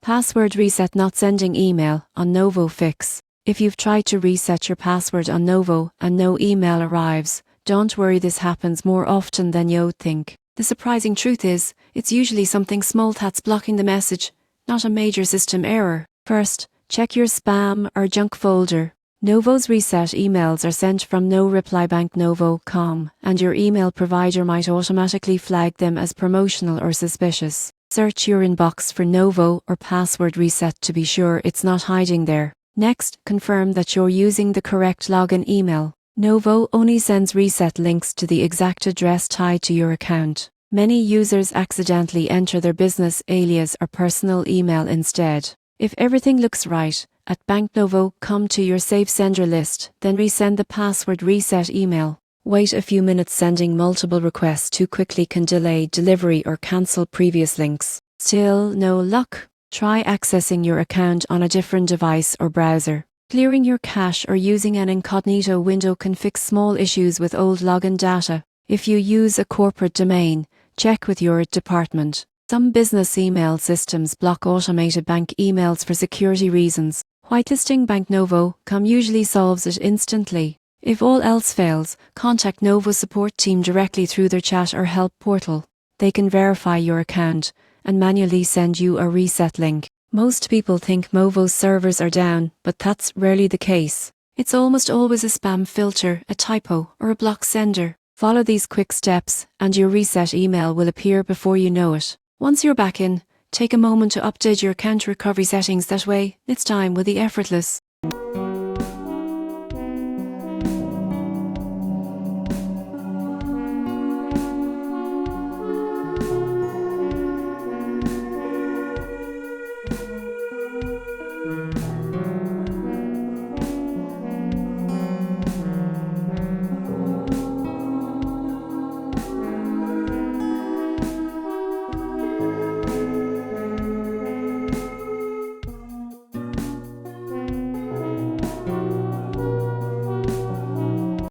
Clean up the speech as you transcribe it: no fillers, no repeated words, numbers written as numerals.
Password reset not sending email on Novo Fix. If you've tried to reset your password on Novo and no email arrives, don't worry, this happens more often than you'd think. The surprising truth is, it's usually something small that's blocking the message, not a major system error. First, check your spam or junk folder. Novo's reset emails are sent from no-reply-bank-novo.com, and your email provider might automatically flag them as promotional or suspicious. Search your inbox for Novo or password reset to be sure it's not hiding there. Next, confirm that you're using the correct login email. Novo only sends reset links to the exact address tied to your account. Many users accidentally enter their business alias or personal email instead. If everything looks right, at Bank Novo, come to your safe sender list, then resend the password reset email. Wait a few minutes. Sending multiple requests too quickly can delay delivery or cancel previous links. Still no luck? Try accessing your account on a different device or browser. Clearing your cache or using an incognito window can fix small issues with old login data. If you use a corporate domain, check with your department. Some business email systems block automated bank emails for security reasons. Whitelisting Bank Novo.com usually solves it instantly. If all else fails, contact Novo's support team directly through their chat or help portal. They can verify your account and manually send you a reset link. Most people think Novo's servers are down, but that's rarely the case. It's almost always a spam filter, a typo, or a block sender. Follow these quick steps and your reset email will appear before you know it. Once you're back in, take a moment to update your account recovery settings. That way, next time will be effortless.